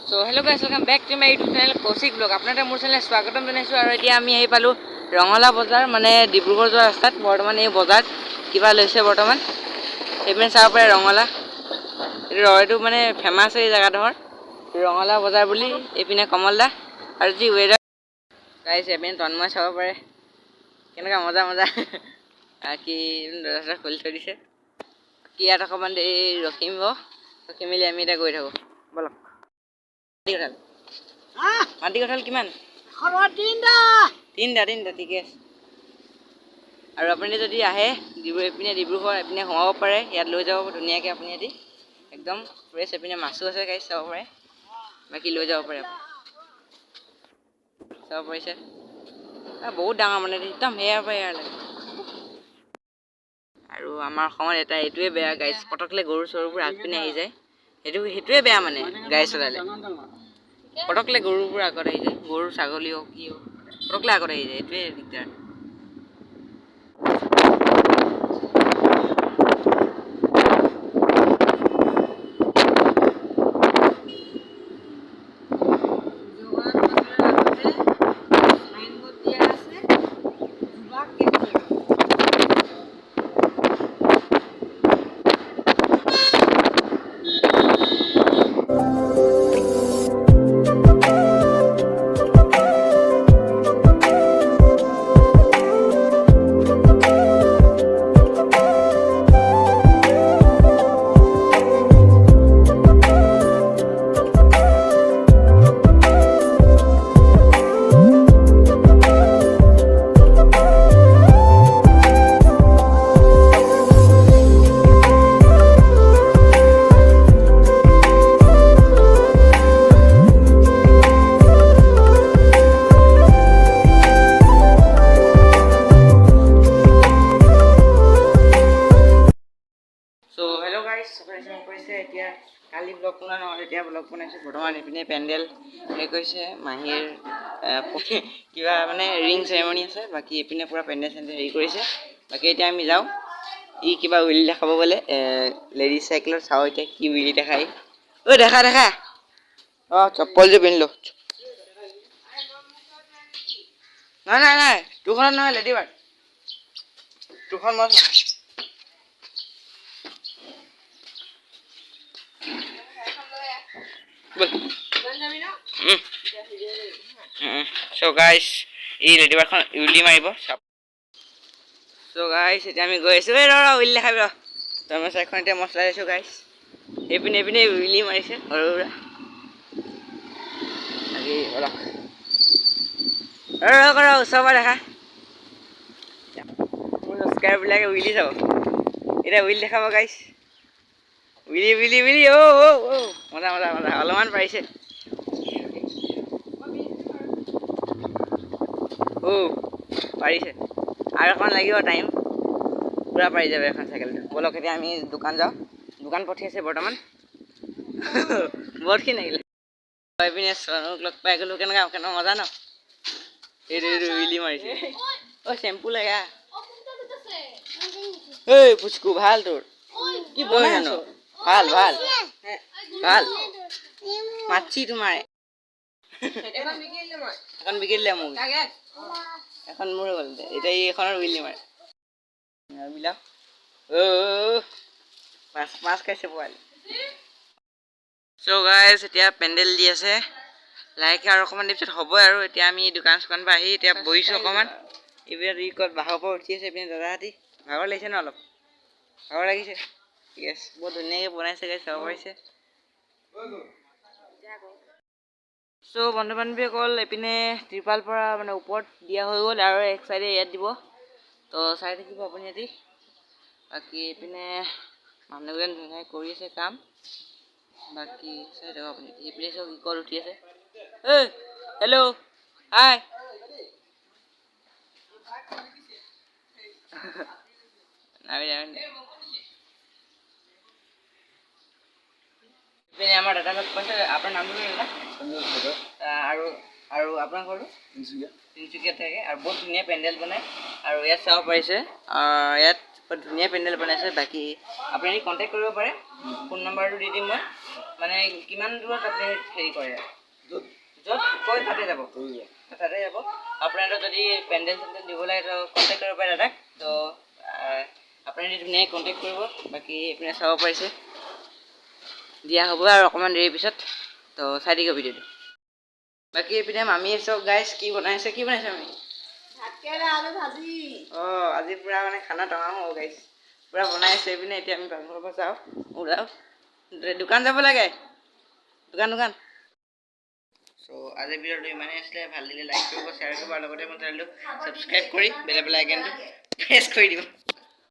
So hello guys, welcome back to my YouTube channel Kaushik Vlog. আপোনালোকে মোৰ চেনেলত স্বাগতম জনাইছো আৰু এতিয়া আমি আহি পালো ৰঙলা বজাৰ মানে ডিব্ৰুগড় যোৱা ৰাস্তাত বৰ্তমান এই বজাৰত কিবা লৈছে বৰ্তমান এইপিনে চাব পাৰে ৰঙলা এইটো মানে ফেমাস এই জায়গাডোখৰ ৰঙলা বজাৰ বুলি এইপিনে কমলদা আৰু যি ৱেডাৰ গাইছ এইপিনে তন্ময় চাব পাৰে কেনেকা মজা মজা কি দৰজা খুলি থৈ দিছে কি ইয়াত অকণমান ৰখি মেলি আমি এতিয়া গৈ থাকোঁ বলক মাটি কঁঠাল কিমান তিনিটা ঠিকে আছে আৰু আপুনি যদি আহে এইপিনে ডিব্ৰুগড় এইপিনে সোমাব পাৰে ইয়াত লৈ যাব ধুনীয়াকৈ আপুনি ইয়াতে একদম ফ্ৰেছ এইপিনে মাছো আছে গাইছ চাব পাৰে বাকী লৈ যাব পাৰে চাব পাৰিছে বহুত ডাঙৰ মানে একদম হেয়াৰ পৰা হেয়াৰ লাগে আৰু আমাৰ অসমত এটা এইটোৱে বেয়া গাইছ পটকলে গৰু চৰুবোৰ আগপিনে আহি যায় সেইটোৱে বেয়া মানে গাড়ী চলালে পটকলে গৰুবোৰ আগত আহি যায় গৰু ছাগলী হওক কি হওক পটকলে আগত আহি যায় এইটোৱে দিগদাৰ এতিয়া কালি ব্লগ বনোৱা নহ'ল এতিয়া ব্লগ বনাইছোঁ বৰ্তমান এইপিনে পেণ্ডেল হেৰি কৰিছে মাহীৰ কিবা মানে ৰিং চেৰেমনি আছে বাকী এইপিনে পূৰা পেণ্ডেল চেণ্ডেল হেৰি কৰিছে বাকী এতিয়া আমি যাওঁ ই কিবা উইলি দেখাব বোলে লেডিজ চাইকেলত চাওঁ এতিয়া কি উইলি দেখাই ঐ দেখা অঁ চপ্পলযোৰ পিন্ধিলোঁ নাই তোৰখনত নহয় লেডি বাৰ্ড তোৰখন মই So guys, এই লেডি বাৰ্ডখন উইলি মাৰিব so guys এতিয়া আমি গৈ আছোঁ উইলি দেখাবি তই চাইখন এতিয়া মছলা দিছোঁ গাইছ এইপিনে উইলি মাৰিছে সৰু সুৰা ওচৰৰ পৰা দেখা মোৰ ছাবস্ক্ৰাইবাৰবিলাকে উইলি চাব এতিয়া উইলি দেখাব গাইছ উইলি মজা অলপমান পাৰিছে পাৰিছে আৰু অকণ লাগিব টাইম পূৰা পাৰি যাব এখন চাইকেলটো বলক এতিয়া আমি দোকান যাওঁ দোকান পঠিয়াইছে বৰ্তমান বহুতখিনি লাগিলে এইপিনে চনুক লগ পাই গ'লোঁ কেনেকুৱা মজা ন এইটো উইলি মাৰিছে চেম্পু লাগে পুচকু ভাল তোৰ কি বনাই জানো ভাল মাছি তোমাৰ এখন বিকি দিলে মোক এখন মোৰ গ'ল এতিয়া এইখনৰ উইলি মাৰে বিলাক মাছ খাইছে পোৱালি চ' গাইছ এতিয়া পেণ্ডেল দি আছে লাহেকৈ আৰু অকণমান দেৰি পিছত হ'বই আৰু এতিয়া আমি দোকান চোকান পৰা আহি এতিয়া বহিছোঁ অকণমান এইবিলাক ক'ত বাঁহৰ পৰা উঠি আছে এইপিনে দাদাহঁতি ভাগৰ লাগিছে ন অলপ ভাগৰ লাগিছে ঠিক আছে বহুত ধুনীয়াকৈ বনাইছে গাইছ চাব পাৰিছে চ' বন্ধু বান্ধৱীসকল এইপিনে ত্ৰিপাল পৰা মানে ওপৰত দিয়া হৈ গ'ল আৰু এক চাইডে ইয়াত দিব তো চাই থাকিব আপুনি ইয়াতে বাকী এইপিনে মানুহজন ধুনীয়াকৈ কৰি আছে কাম বাকী চাই থাকক আপুনি এইপিনে চব কল উঠি আছে হেল্ল' হাই আমাৰ দাদাক কৈছে আপোনাৰ নামটো কি আৰু আপোনাৰ ঘৰটো তিনিচুকীয়াত থাকে আৰু বহুত ধুনীয়া পেণ্ডেল বনায় আৰু ইয়াত চাব পাৰিছে ইয়াত ধুনীয়া পেণ্ডেল বনাইছে বাকী আপুনি কণ্টেক্ট কৰিব পাৰে ফোন নম্বৰটো দি দিম মই মানে কিমান দূৰত আপুনি হেৰি কৰে য'ত কয় তাতে যাব তাতে যাব আপোনাৰ যদি পেণ্ডেল চেণ্ডেল দিব লাগে তো কণ্টেক্ট কৰিব পাৰে দাদাক তো আপুনি ধুনীয়াকৈ কণ্টেক্ট কৰিব বাকী আপুনি চাব পাৰিছে দিয়া হ'ব আৰু অকণমান দেৰিৰ পিছত তো চাই দিব ভিডিঅ'টো বাকী এইপিনে মামী চব গাইছ কি বনাইছে মামী ভাতকেৰেলা আলু ভাজি অঁ আজি পূৰা মানে খানা টঙা হ'ব গাইছ পূৰা বনাই আছে এইপিনে এতিয়া আমি পাকঘৰৰ পৰা যাওঁ ওলাওঁ দোকান যাব লাগে দোকান চ' আজিৰ ভিডিঅ'টো ইমানেই আছিলে ভাল লাগিলে লাইক কৰিব শ্বেয়াৰ কৰিব আৰু লগতে মোৰ চেনেলটো ছাবস্ক্ৰাইব কৰি বেল আইকনটো প্ৰেছ কৰি দিব